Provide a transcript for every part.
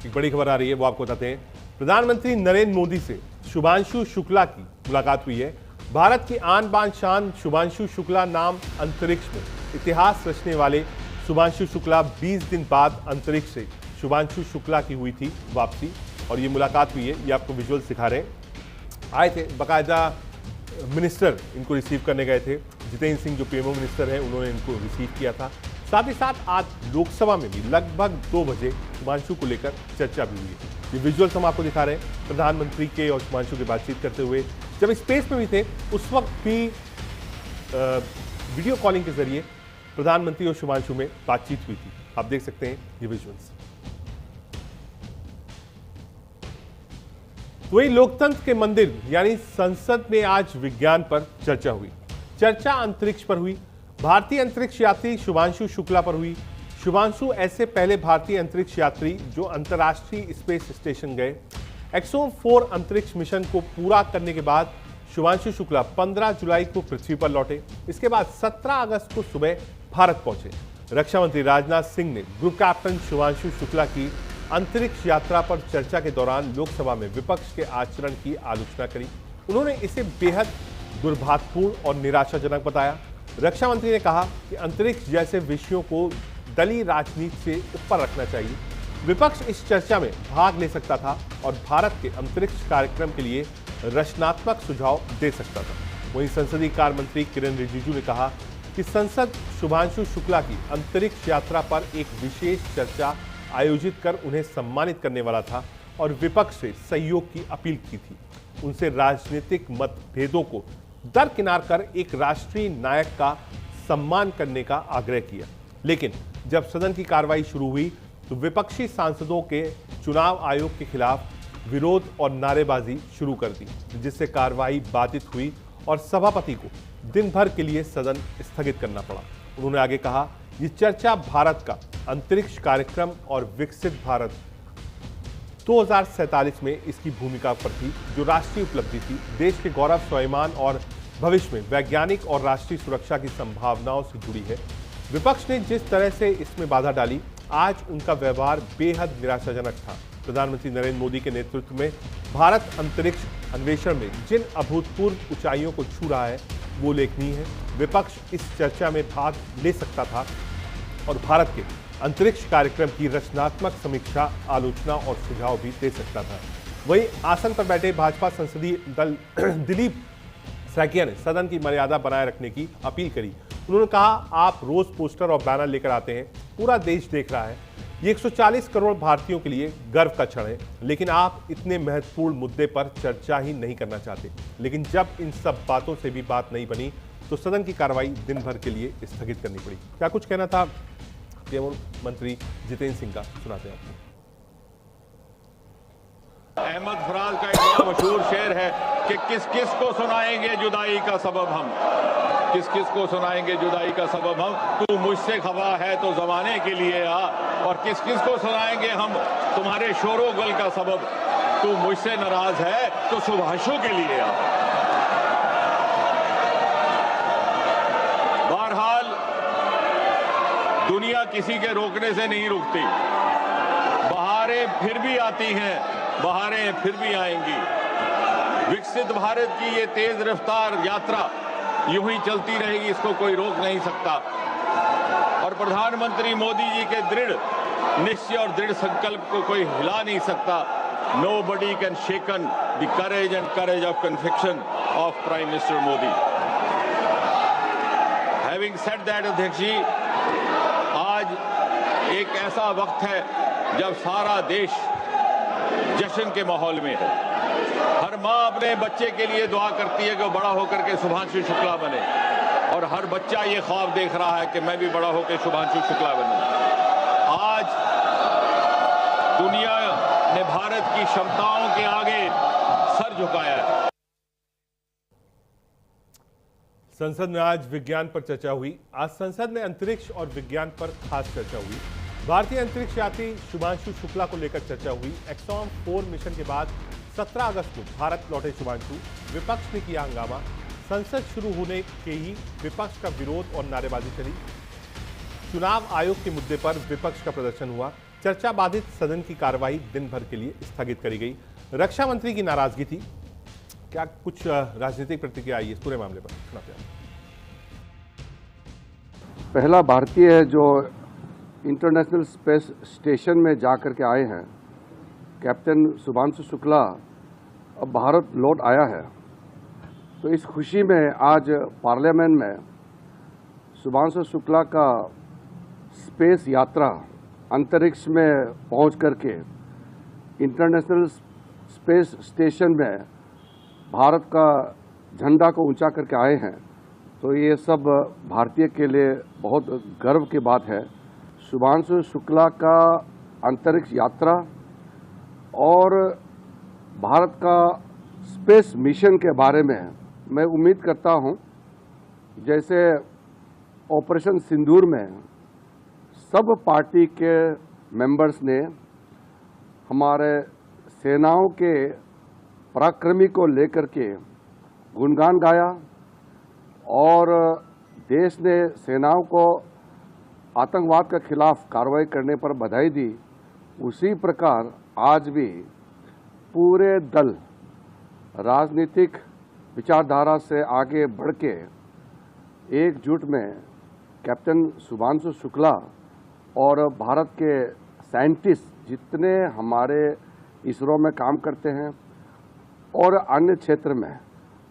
एक बड़ी खबर आ रही है, वो आपको बताते हैं। प्रधानमंत्री नरेंद्र मोदी से शुभांशु शुक्ला की मुलाकात हुई है। भारत की आन बान शान शुभांशु शुक्ला नाम अंतरिक्ष में इतिहास रचने वाले शुभांशु शुक्ला 20 दिन बाद अंतरिक्ष से शुभांशु शुक्ला की हुई थी वापसी और ये मुलाकात हुई है। ये आपको विजुअल दिखा रहे हैं। आए थे बाकायदा मिनिस्टर इनको रिसीव करने गए थे। जितेंद्र सिंह जो पीएमओ मिनिस्टर हैं उन्होंने इनको रिसीव किया था। साथ ही साथ आज लोकसभा में भी लगभग 2 बजे शुभांशु को लेकर चर्चा भी हुई है। ये विजुअल्स हम आपको दिखा रहे हैं प्रधानमंत्री के और शुभांशु के बातचीत करते हुए। जब स्पेस में भी थे उस वक्त भी वीडियो कॉलिंग के जरिए प्रधानमंत्री और शुभांशु में बातचीत हुई थी। आप देख सकते हैं ये विजुअल्स। वही लोकतंत्र के मंदिर यानी संसद में आज विज्ञान पर चर्चा हुई। चर्चा अंतरिक्ष पर हुई। भारतीय अंतरिक्ष यात्री शुभांशु शुक्ला पर हुई। शुभांशु ऐसे पहले भारतीय अंतरिक्ष यात्री जो अंतर्राष्ट्रीय स्पेस स्टेशन गए। एक्सोम 4 अंतरिक्ष मिशन को पूरा करने के बाद शुभांशु शुक्ला 15 जुलाई को पृथ्वी पर लौटे। इसके बाद 17 अगस्त को सुबह भारत पहुंचे। रक्षा मंत्री राजनाथ सिंह ने ग्रुप कैप्टन शुभांशु शुक्ला की अंतरिक्ष यात्रा पर चर्चा के दौरान लोकसभा में विपक्ष के आचरण की आलोचना करी। उन्होंने इसे बेहद दुर्भाग्यपूर्ण और निराशाजनक बताया। रक्षा मंत्री ने कहा कि अंतरिक्ष जैसे विषयों को दलीय राजनीति से ऊपर रखना चाहिए। विपक्ष इस चर्चा में भाग ले सकता था और भारत के अंतरिक्ष कार्यक्रम के लिए रचनात्मक सुझाव दे सकता था। वहीं संसदीय कार्य मंत्री किरेन रिजिजू ने कहा कि संसद शुभांशु शुक्ला की अंतरिक्ष यात्रा पर एक विशेष चर्चा आयोजित कर उन्हें सम्मानित करने वाला था और विपक्ष से सहयोग की अपील की थी। उनसे राजनीतिक मतभेदों को दरकिनार कर एक राष्ट्रीय नायक का सम्मान करने का आग्रह किया। लेकिन जब सदन की कार्रवाई शुरू हुई तो विपक्षी सांसदों के चुनाव आयोग के खिलाफ विरोध और नारेबाजी शुरू कर दी, जिससे कार्रवाई बाधित हुई और सभापति को दिन भर के लिए सदन स्थगित करना पड़ा। उन्होंने आगे कहा, ये चर्चा भारत का अंतरिक्ष कार्यक्रम और विकसित भारत 2047 में इसकी भूमिका पर थी, जो राष्ट्रीय उपलब्धि थी, देश के गौरव, स्वाभिमान और भविष्य में वैज्ञानिक और राष्ट्रीय सुरक्षा की संभावनाओं से जुड़ी है। विपक्ष ने जिस तरह से इसमें बाधा डाली, आज उनका व्यवहार बेहद निराशाजनक था। प्रधानमंत्री नरेंद्र मोदी के नेतृत्व में भारत अंतरिक्ष अन्वेषण में जिन अभूतपूर्व ऊंचाइयों को छू रहा है वो उल्लेखनीय है। विपक्ष इस चर्चा में भाग ले सकता था और भारत के अंतरिक्ष कार्यक्रम की रचनात्मक समीक्षा, आलोचना और सुझाव भी दे सकता था। वहीं आसन पर बैठे भाजपा संसदीय दल दिलीप सैकिया ने सदन की मर्यादा बनाए रखने की अपील करी। उन्होंने कहा, आप रोज पोस्टर और बैनर लेकर आते हैं, पूरा देश देख रहा है। ये 140 करोड़ भारतीयों के लिए गर्व का क्षण है, लेकिन आप इतने महत्वपूर्ण मुद्दे पर चर्चा ही नहीं करना चाहते। लेकिन जब इन सब बातों से भी बात नहीं बनी तो सदन की कार्रवाई दिन भर के लिए स्थगित करनी पड़ी। क्या कुछ कहना था पीएम मंत्री जितेंद्र सिंह का, सुनाते हैं आपको। अहमद फराज का एक बड़ा मशहूर शेर है कि किस किस को सुनाएंगे जुदाई का सबब हम, किस किस को सुनाएंगे जुदाई का सबब हम, तू मुझसे खफा है तो जमाने के लिए आ, और किस किस को सुनाएंगे हम तुम्हारे शोरो गल का सबब, तू मुझसे नाराज है तो शुभांशु के लिए आ। बहरहाल दुनिया किसी के रोकने से नहीं रुकती। बहारें फिर भी आती हैं, बहारें फिर भी आएंगी। विकसित भारत की ये तेज रफ्तार यात्रा यूं ही चलती रहेगी, इसको कोई रोक नहीं सकता। और प्रधानमंत्री मोदी जी के दृढ़ निश्चय और दृढ़ संकल्प को कोई हिला नहीं सकता। Nobody can shaken the courage and courage of conviction of Prime Minister Modi. Having said that, अध्यक्ष जी, आज एक ऐसा वक्त है जब सारा देश जश्न के माहौल में है। हर माँ अपने बच्चे के लिए दुआ करती है कि वो बड़ा होकर के शुभांशु शुक्ला बने, और हर बच्चा ये ख्वाब देख रहा है कि मैं भी बड़ा होकर शुभांशु शुक्ला बनूं। आज दुनिया ने भारत की क्षमताओं के आगे सर झुकाया है। संसद में आज विज्ञान पर चर्चा हुई। आज संसद में अंतरिक्ष और विज्ञान पर खास चर्चा हुई। भारतीय अंतरिक्ष यात्री शुभांशु शुक्ला को लेकर चर्चा हुई। एक्सॉम 4 मिशन के बाद 17 अगस्त को भारत लौटे शुभांशु। विपक्ष ने किया हंगामा। संसद शुरू होने के ही विपक्ष का विरोध और नारेबाजी चली। चुनाव आयोग के मुद्दे पर विपक्ष का प्रदर्शन हुआ। चर्चा बाधित सदन की कार्रवाई दिन भर के लिए स्थगित करी गई। रक्षा मंत्री की नाराजगी थी। क्या कुछ राजनीतिक प्रतिक्रिया आई इस पूरे मामले पर? सुनाते हैं। पहला भारतीय है जो इंटरनेशनल स्पेस स्टेशन में जाकर के आए हैं। कैप्टन शुभांशु शुक्ला अब भारत लौट आया है, तो इस खुशी में आज पार्लियामेंट में शुभांशु शुक्ला का स्पेस यात्रा अंतरिक्ष में पहुंच करके इंटरनेशनल स्पेस स्टेशन में भारत का झंडा को ऊंचा करके आए हैं, तो ये सब भारतीय के लिए बहुत गर्व की बात है। शुभांशु शुक्ला का अंतरिक्ष यात्रा और भारत का स्पेस मिशन के बारे में मैं उम्मीद करता हूं, जैसे ऑपरेशन सिंदूर में सब पार्टी के मेंबर्स ने हमारे सेनाओं के पराक्रमी को लेकर के गुणगान गाया और देश ने सेनाओं को आतंकवाद के खिलाफ कार्रवाई करने पर बधाई दी, उसी प्रकार आज भी पूरे दल राजनीतिक विचारधारा से आगे बढ़ के एकजुट में कैप्टन शुभांशु शुक्ला और भारत के साइंटिस्ट जितने हमारे इसरो में काम करते हैं और अन्य क्षेत्र में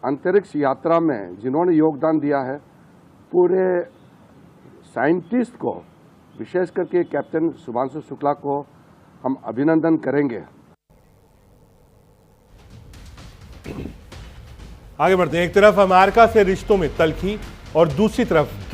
अंतरिक्ष यात्रा में जिन्होंने योगदान दिया है, पूरे साइंटिस्ट को, विशेष करके कैप्टन शुभांशु शुक्ला को हम अभिनंदन करेंगे। आगे बढ़ते हैं। एक तरफ अमेरिका से रिश्तों में तल्खी और दूसरी तरफ